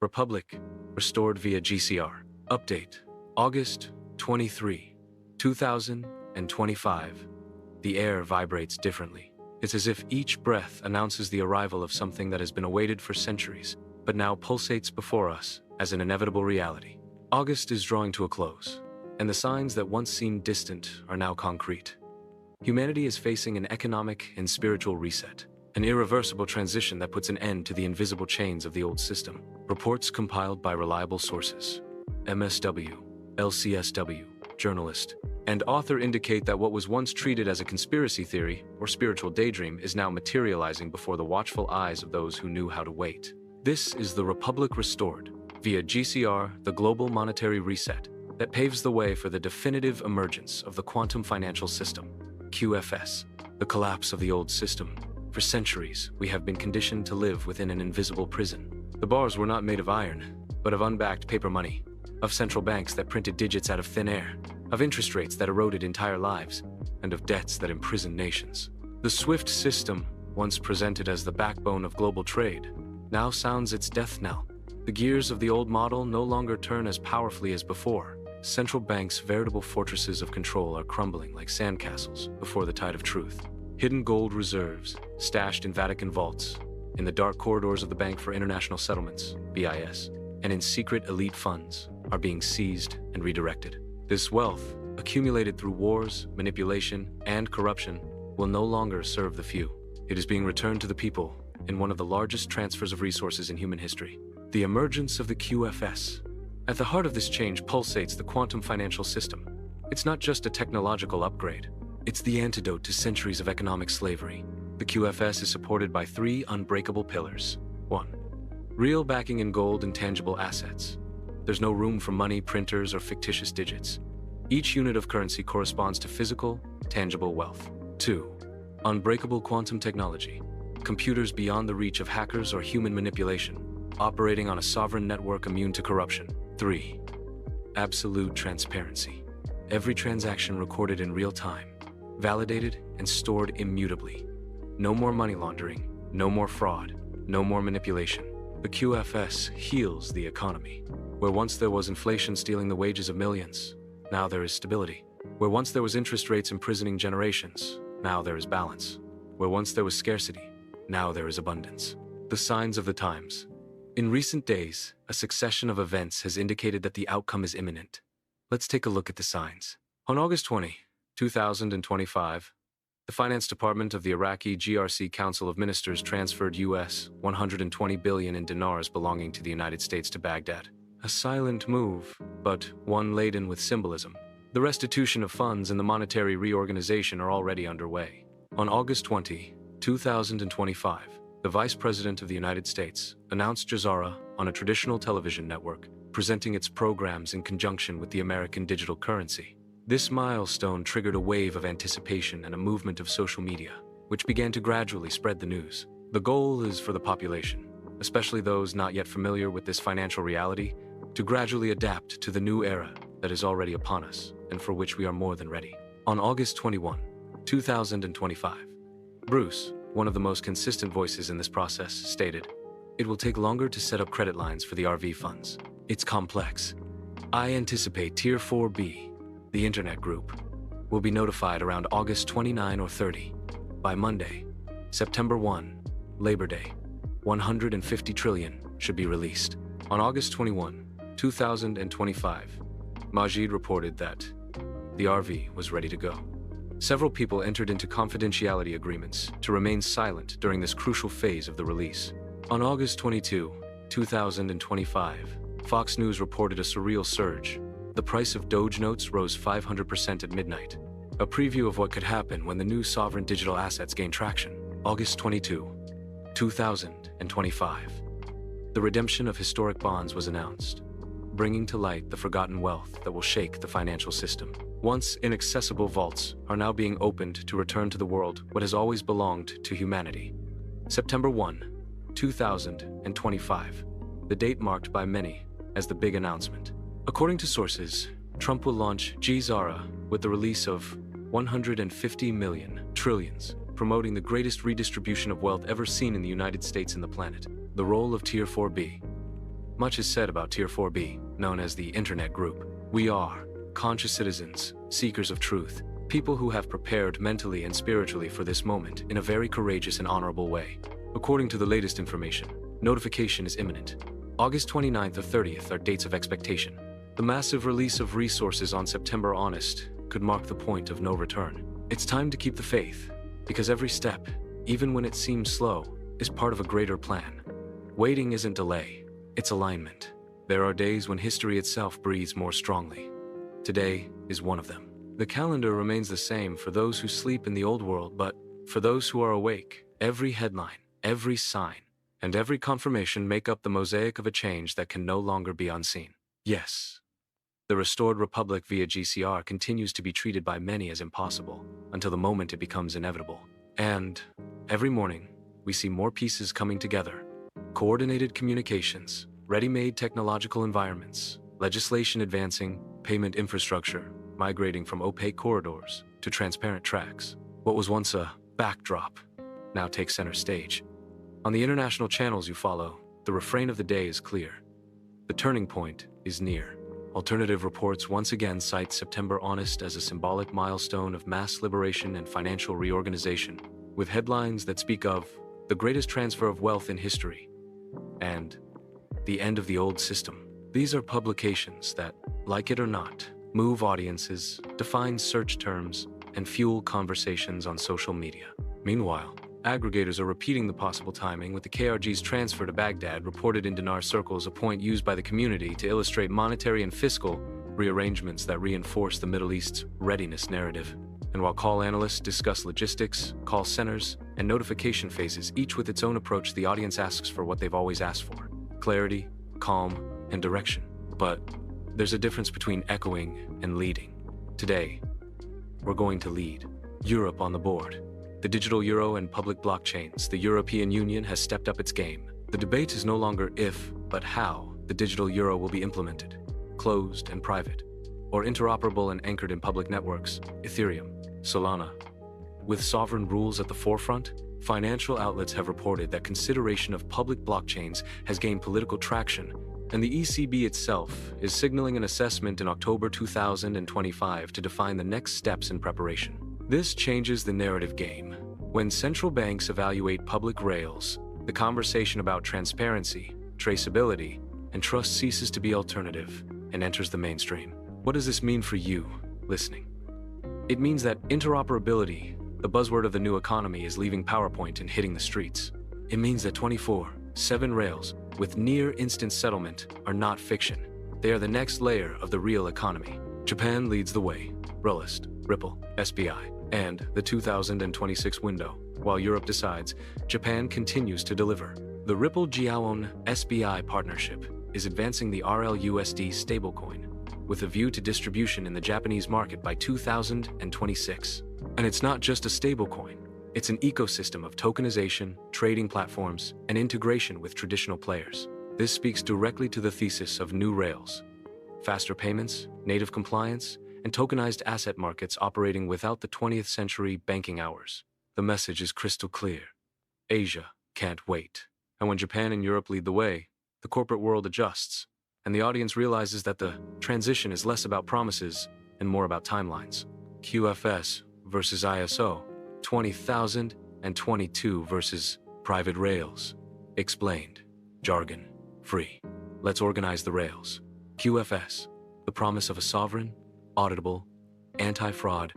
Republic, restored via GCR. Update, August 23, 2025. The air vibrates differently. It's as if each breath announces the arrival of something that has been awaited for centuries, but now pulsates before us as an inevitable reality. August is drawing to a close, and the signs that once seemed distant are now concrete. Humanity is facing an economic and spiritual reset, an irreversible transition that puts an end to the invisible chains of the old system. Reports compiled by reliable sources, MSW, LCSW, journalist, and author indicate that what was once treated as a conspiracy theory or spiritual daydream is now materializing before the watchful eyes of those who knew how to wait. This is the Republic restored, via GCR, the global monetary reset, that paves the way for the definitive emergence of the quantum financial system, QFS, the collapse of the old system. For centuries, we have been conditioned to live within an invisible prison. The bars were not made of iron, but of unbacked paper money, of central banks that printed digits out of thin air, of interest rates that eroded entire lives, and of debts that imprisoned nations. The SWIFT system, once presented as the backbone of global trade, now sounds its death knell. The gears of the old model no longer turn as powerfully as before. Central banks' veritable fortresses of control are crumbling like sandcastles before the tide of truth. Hidden gold reserves, stashed in Vatican vaults, in the dark corridors of the Bank for International Settlements, BIS, and in secret elite funds, are being seized and redirected. This wealth, accumulated through wars, manipulation, and corruption, will no longer serve the few. It is being returned to the people in one of the largest transfers of resources in human history. The emergence of the QFS. At the heart of this change pulsates the quantum financial system. It's not just a technological upgrade. It's the antidote to centuries of economic slavery. The QFS is supported by three unbreakable pillars. 1. Real backing in gold and tangible assets. There's no room for money, printers, or fictitious digits. Each unit of currency corresponds to physical, tangible wealth. 2. Unbreakable quantum technology. Computers beyond the reach of hackers or human manipulation, operating on a sovereign network immune to corruption. 3. Absolute transparency. Every transaction recorded in real time, validated and stored immutably. No more money laundering, no more fraud, no more manipulation. The QFS heals the economy. Where once there was inflation stealing the wages of millions, now there is stability. Where once there was interest rates imprisoning generations, now there is balance. Where once there was scarcity, now there is abundance. The signs of the times. In recent days, a succession of events has indicated that the outcome is imminent. Let's take a look at the signs. On August 20, 2025, the Finance Department of the Iraqi GRC Council of Ministers transferred US $120 billion in dinars belonging to the United States to Baghdad. A silent move, but one laden with symbolism. The restitution of funds and the monetary reorganization are already underway. On August 20, 2025, the Vice President of the United States announced GESARA on a traditional television network, presenting its programs in conjunction with the American digital currency. This milestone triggered a wave of anticipation and a movement of social media, which began to gradually spread the news. The goal is for the population, especially those not yet familiar with this financial reality, to gradually adapt to the new era that is already upon us and for which we are more than ready. On August 21, 2025, Bruce, one of the most consistent voices in this process, stated, "It will take longer to set up credit lines for the RV funds. It's complex. I anticipate Tier 4B, the Internet Group, will be notified around August 29 or 30. By Monday, September 1, Labor Day, 150 trillion should be released." On August 21, 2025, Majid reported that the RV was ready to go. Several people entered into confidentiality agreements to remain silent during this crucial phase of the release. On August 22, 2025, Fox News reported a surreal surge. The price of Doge notes rose 500% at midnight. A preview of what could happen when the new sovereign digital assets gain traction. August 22, 2025. The redemption of historic bonds was announced, bringing to light the forgotten wealth that will shake the financial system. Once inaccessible vaults are now being opened to return to the world what has always belonged to humanity. September 1, 2025, the date marked by many as the big announcement. According to sources, Trump will launch GESARA with the release of 150 million trillions, promoting the greatest redistribution of wealth ever seen in the United States and the planet. The role of Tier 4B. Much is said about Tier 4B, known as the Internet Group. We are conscious citizens, seekers of truth, people who have prepared mentally and spiritually for this moment in a very courageous and honorable way. According to the latest information, notification is imminent. August 29th or 30th are dates of expectation. The massive release of resources on September honest could mark the point of no return. It's time to keep the faith, because every step, even when it seems slow, is part of a greater plan. Waiting isn't delay, it's alignment. There are days when history itself breathes more strongly. Today is one of them. The calendar remains the same for those who sleep in the old world, but for those who are awake, every headline, every sign, and every confirmation make up the mosaic of a change that can no longer be unseen. Yes, the restored republic via GCR continues to be treated by many as impossible until the moment it becomes inevitable. And every morning, we see more pieces coming together. Coordinated communications, ready-made technological environments, legislation advancing, payment infrastructure migrating from opaque corridors to transparent tracks. What was once a backdrop now takes center stage. On the international channels you follow, the refrain of the day is clear. The turning point is near. Alternative reports once again cite September honest as a symbolic milestone of mass liberation and financial reorganization, with headlines that speak of the greatest transfer of wealth in history and the end of the old system. These are publications that, like it or not, move audiences, define search terms, and fuel conversations on social media. Meanwhile, aggregators are repeating the possible timing, with the KRG's transfer to Baghdad reported in Dinar circles, a point used by the community to illustrate monetary and fiscal rearrangements that reinforce the Middle East's readiness narrative. And while call analysts discuss logistics, call centers, and notification phases, each with its own approach, the audience asks for what they've always asked for: clarity, calm, and direction. But there's a difference between echoing and leading. Today, we're going to lead. Europe on the board. The digital euro and public blockchains. The European Union has stepped up its game. The debate is no longer if, but how the digital euro will be implemented. Closed and private, or interoperable and anchored in public networks. Ethereum, Solana. With sovereign rules at the forefront, financial outlets have reported that consideration of public blockchains has gained political traction, and the ECB itself is signaling an assessment in October 2025 to define the next steps in preparation. This changes the narrative game. When central banks evaluate public rails, the conversation about transparency, traceability, and trust ceases to be alternative and enters the mainstream. What does this mean for you, listening? It means that interoperability, the buzzword of the new economy, is leaving PowerPoint and hitting the streets. It means that 24/7 rails with near-instant settlement are not fiction. They are the next layer of the real economy. Japan leads the way. Ripple, SBI, and the 2026 window. While Europe decides, Japan continues to deliver. The Ripple Jiaon SBI partnership is advancing the RLUSD stablecoin with a view to distribution in the Japanese market by 2026. And it's not just a stablecoin. It's an ecosystem of tokenization, trading platforms, and integration with traditional players. This speaks directly to the thesis of new rails: faster payments, native compliance, and tokenized asset markets operating without the 20th century banking hours. The message is crystal clear. Asia can't wait. And when Japan and Europe lead the way, the corporate world adjusts, and the audience realizes that the transition is less about promises and more about timelines. QFS versus ISO, 20,022 versus private rails. Explained. Jargon. Free. Let's organize the rails. QFS, the promise of a sovereign, auditable, anti-fraud,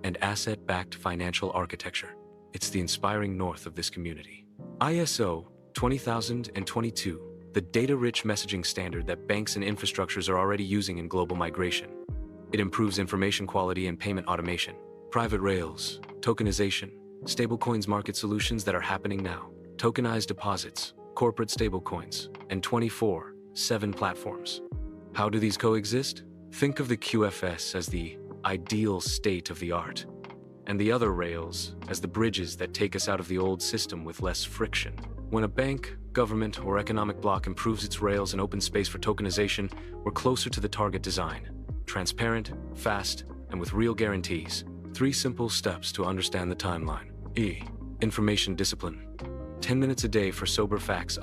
and asset-backed financial architecture. It's the inspiring north of this community. ISO 20,022, the data-rich messaging standard that banks and infrastructures are already using in global migration. It improves information quality and payment automation. Private rails, tokenization, stablecoins market solutions that are happening now. Tokenized deposits, corporate stablecoins, and 24/7 platforms. How do these coexist? Think of the QFS as the ideal state of the art, and the other rails as the bridges that take us out of the old system with less friction. When a bank, government, or economic bloc improves its rails and opens space for tokenization, we're closer to the target design. Transparent, fast, and with real guarantees. 3 simple steps to understand the timeline. Information discipline. 10 minutes a day for sober facts.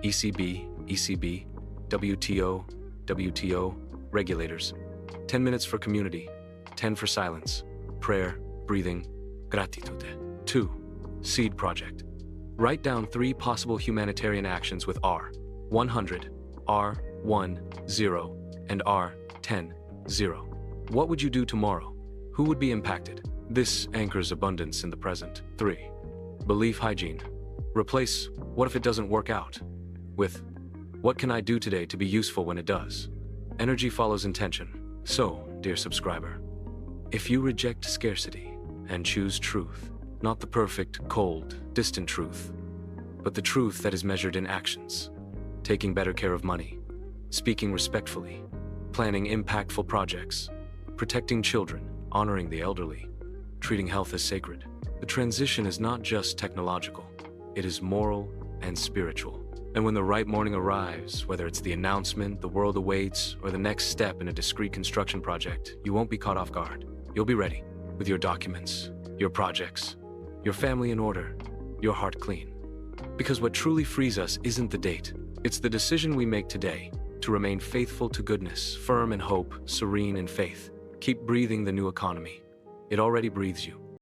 ECB, WTO, regulators. 10 minutes for community, 10 for silence, prayer, breathing, gratitude. 2. Seed project. Write down 3 possible humanitarian actions with R100, R10, and R10. What would you do tomorrow? Who would be impacted? This anchors abundance in the present. 3. Belief hygiene. Replace "what if it doesn't work out" with "what can I do today to be useful when it does?" Energy follows intention. So, dear subscriber, if you reject scarcity and choose truth, not the perfect, cold, distant truth, but the truth that is measured in actions, taking better care of money, speaking respectfully, planning impactful projects, protecting children, honoring the elderly, treating health as sacred. The transition is not just technological, it is moral and spiritual. And when the right morning arrives, whether it's the announcement the world awaits or the next step in a discrete construction project, you won't be caught off guard. You'll be ready, with your documents, your projects, your family in order, your heart clean. Because what truly frees us isn't the date, it's the decision we make today to remain faithful to goodness, firm in hope, serene in faith. Keep breathing the new economy. It already breathes you.